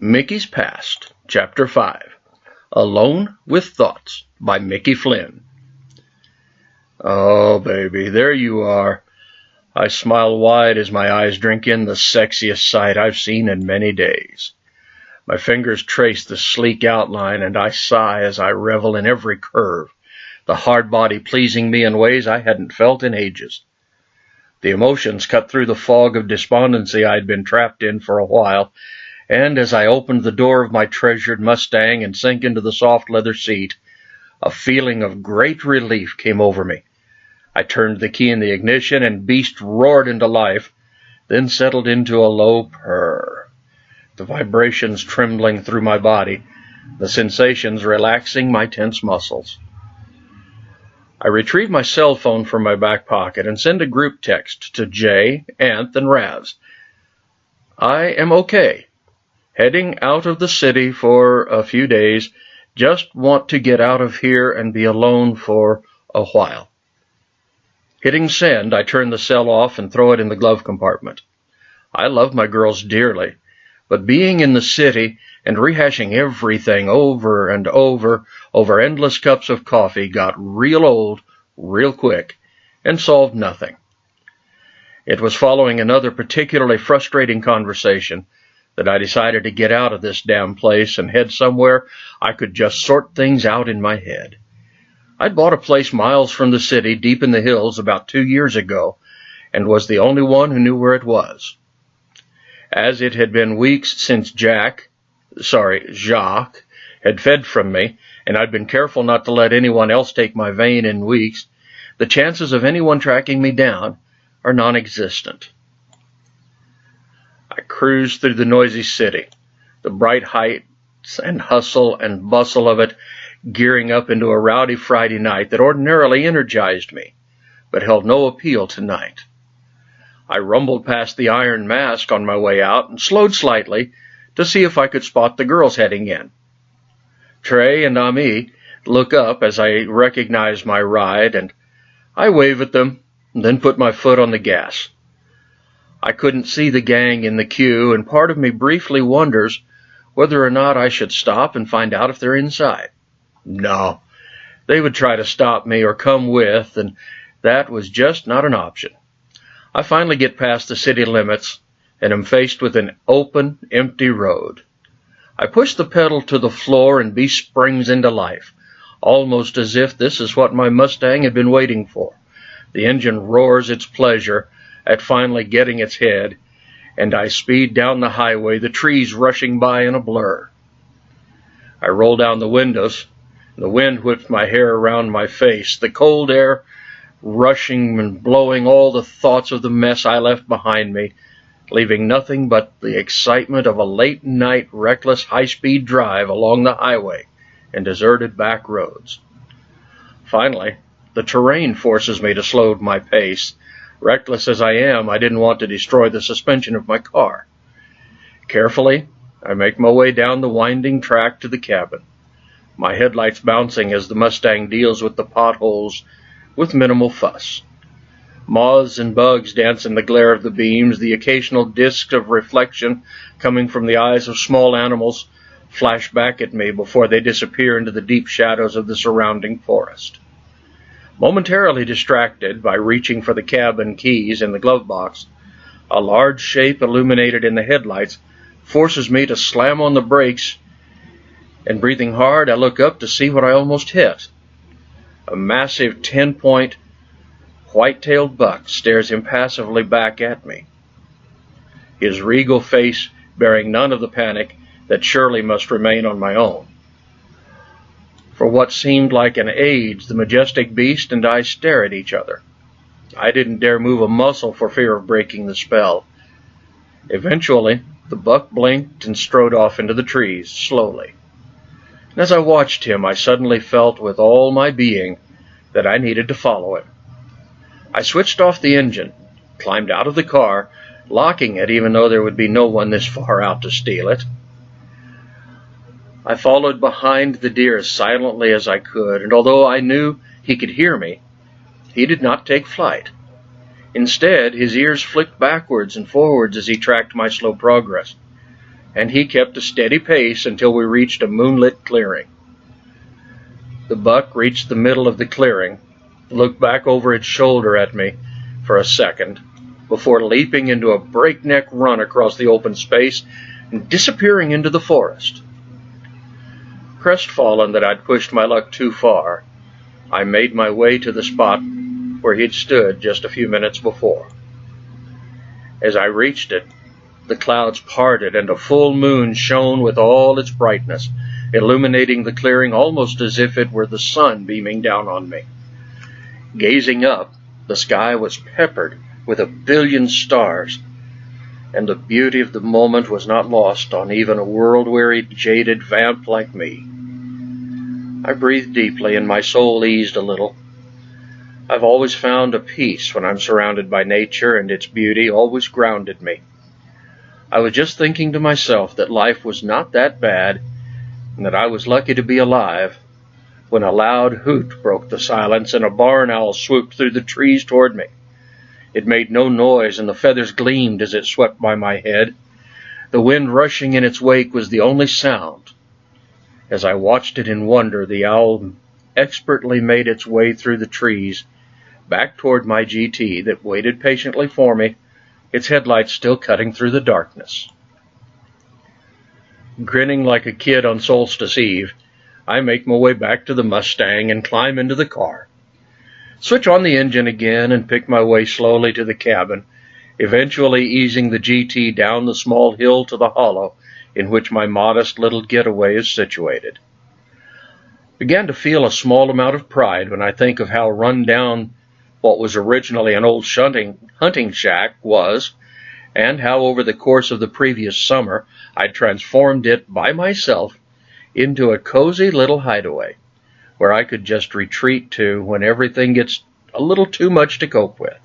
Micki's Past, Chapter 5, Alone with Thoughts by Micki Flynn. Oh, baby, there you are. I smile wide as my eyes drink in the sexiest sight I've seen in many days. My fingers trace the sleek outline, and I sigh as I revel in every curve, the hard body pleasing me in ways I hadn't felt in ages. The emotions cut through the fog of despondency I'd been trapped in for a while, and as I opened the door of my treasured Mustang and sank into the soft leather seat, a feeling of great relief came over me. I turned the key in the ignition, and beast roared into life, then settled into a low purr, the vibrations trembling through my body, the sensations relaxing my tense muscles. I retrieved my cell phone from my back pocket and sent a group text to Jay, Anth, and Ravs. I am okay. Heading out of the city for a few days. Just want to get out of here and be alone for a while. Hitting send, I turn the cell off and throw it in the glove compartment. I love my girls dearly, but being in the city and rehashing everything over and over endless cups of coffee got real old real quick and solved nothing. It was following another particularly frustrating conversation that I decided to get out of this damn place and head somewhere I could just sort things out in my head. I'd bought a place miles from the city deep in the hills about 2 years ago and was the only one who knew where it was. As it had been weeks since Jacques had fed from me, and I'd been careful not to let anyone else take my vein in weeks, the chances of anyone tracking me down are non-existent. I cruised through the noisy city, the bright heights and hustle and bustle of it gearing up into a rowdy Friday night that ordinarily energized me, but held no appeal tonight. I rumbled past the Iron Mask on my way out and slowed slightly to see if I could spot the girls heading in. Trey and Ami look up as I recognize my ride, and I wave at them and then put my foot on the gas. I couldn't see the gang in the queue, and part of me briefly wonders whether or not I should stop and find out if they're inside. No, they would try to stop me or come with, and that was just not an option. I finally get past the city limits and am faced with an open, empty road. I push the pedal to the floor and beast springs into life, almost as if this is what my Mustang had been waiting for. The engine roars its pleasure at finally getting its head, and I speed down the highway, the trees rushing by in a blur. I roll down the windows. The wind whips my hair around my face, the cold air rushing and blowing all the thoughts of the mess I left behind me, leaving nothing but the excitement of a late-night, reckless, high-speed drive along the highway and deserted back roads. Finally, the terrain forces me to slow my pace. Reckless as I am, I didn't want to destroy the suspension of my car. Carefully, I make my way down the winding track to the cabin, my headlights bouncing as the Mustang deals with the potholes with minimal fuss. Moths and bugs dance in the glare of the beams, the occasional discs of reflection coming from the eyes of small animals flash back at me before they disappear into the deep shadows of the surrounding forest. Momentarily distracted by reaching for the cabin keys in the glove box, a large shape illuminated in the headlights forces me to slam on the brakes, and breathing hard, I look up to see what I almost hit. A massive 10-point white-tailed buck stares impassively back at me, his regal face bearing none of the panic that surely must remain on my own. For what seemed like an age, the majestic beast and I stare at each other. I didn't dare move a muscle for fear of breaking the spell. Eventually, the buck blinked and strode off into the trees, slowly. And as I watched him, I suddenly felt with all my being that I needed to follow him. I switched off the engine, climbed out of the car, locking it even though there would be no one this far out to steal it. I followed behind the deer as silently as I could, and although I knew he could hear me, he did not take flight. Instead, his ears flicked backwards and forwards as he tracked my slow progress. and he kept a steady pace until we reached a moonlit clearing. The buck reached the middle of the clearing, looked back over its shoulder at me for a second, before leaping into a breakneck run across the open space and disappearing into the forest. Crestfallen that I'd pushed my luck too far, I made my way to the spot where he'd stood just a few minutes before. As I reached it, the clouds parted and a full moon shone with all its brightness, illuminating the clearing almost as if it were the sun beaming down on me. Gazing up, the sky was peppered with a billion stars, and the beauty of the moment was not lost on even a world-weary, jaded vamp like me. I breathed deeply and my soul eased a little. I've always found a peace when I'm surrounded by nature, and its beauty always grounded me. I was just thinking to myself that life was not that bad, and that I was lucky to be alive, when a loud hoot broke the silence and a barn owl swooped through the trees toward me. It made no noise, and the feathers gleamed as it swept by my head. The wind rushing in its wake was the only sound. As I watched it in wonder, the owl expertly made its way through the trees, back toward my GT that waited patiently for me, its headlights still cutting through the darkness. Grinning like a kid on Solstice Eve, I make my way back to the Mustang and climb into the car. Switch on the engine again and pick my way slowly to the cabin, eventually easing the GT down the small hill to the hollow in which my modest little getaway is situated. Began to feel a small amount of pride when I think of how run down what was originally an old hunting shack was, and how over the course of the previous summer I'd transformed it by myself into a cozy little hideaway, where I could just retreat to when everything gets a little too much to cope with.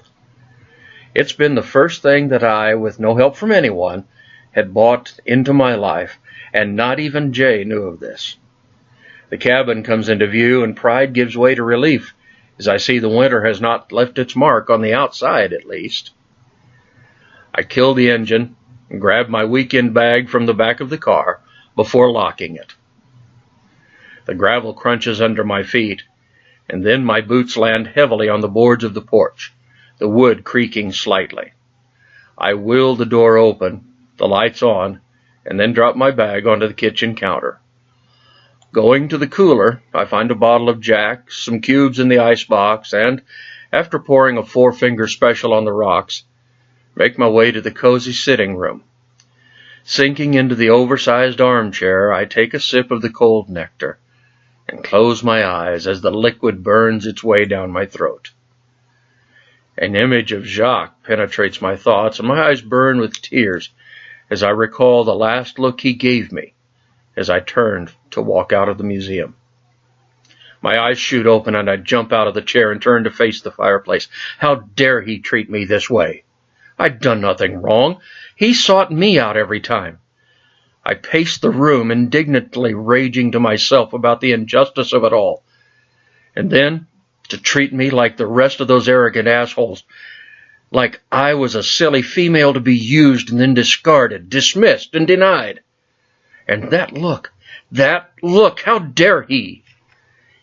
It's been the first thing that I, with no help from anyone, had bought into my life, and not even Jay knew of this. The cabin comes into view, and pride gives way to relief, as I see the winter has not left its mark on the outside, at least. I kill the engine and grab my weekend bag from the back of the car before locking it. The gravel crunches under my feet, and then my boots land heavily on the boards of the porch, the wood creaking slightly. I will the door open, the lights on, and then drop my bag onto the kitchen counter. Going to the cooler, I find a bottle of Jack, some cubes in the icebox, and, after pouring a 4-finger special on the rocks, make my way to the cozy sitting room. Sinking into the oversized armchair, I take a sip of the cold nectar and close my eyes as the liquid burns its way down my throat. An image of Jacques penetrates my thoughts, and my eyes burn with tears as I recall the last look he gave me as I turned to walk out of the museum. My eyes shoot open, and I jump out of the chair and turn to face the fireplace. How dare he treat me this way? I'd done nothing wrong. He sought me out every time. I paced the room, indignantly raging to myself about the injustice of it all. And then, to treat me like the rest of those arrogant assholes, like I was a silly female to be used and then discarded, dismissed, and denied. And that look, how dare he?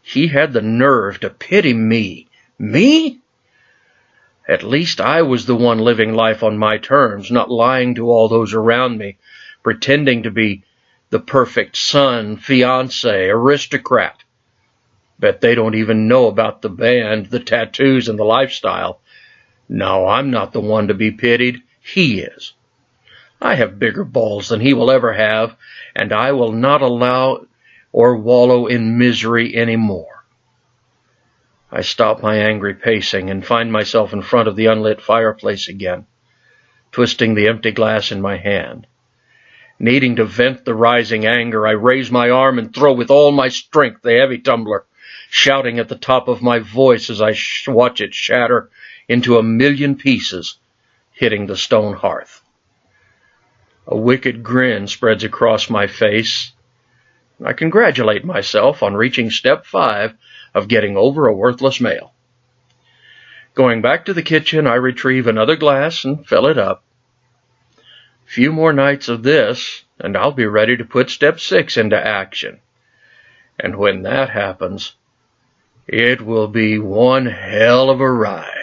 He had the nerve to pity me. Me? At least I was the one living life on my terms, not lying to all those around me, pretending to be the perfect son, fiancé, aristocrat. Bet they don't even know about the band, the tattoos, and the lifestyle. No, I'm not the one to be pitied. He is. I have bigger balls than he will ever have, and I will not allow or wallow in misery any more. I stop my angry pacing and find myself in front of the unlit fireplace again, twisting the empty glass in my hand. Needing to vent the rising anger, I raise my arm and throw with all my strength the heavy tumbler, shouting at the top of my voice as I watch it shatter into a million pieces, hitting the stone hearth. A wicked grin spreads across my face. I congratulate myself on reaching step 5 of getting over a worthless male. Going back to the kitchen, I retrieve another glass and fill it up. Few more nights of this, and I'll be ready to put step 6 into action. And when that happens, it will be one hell of a ride.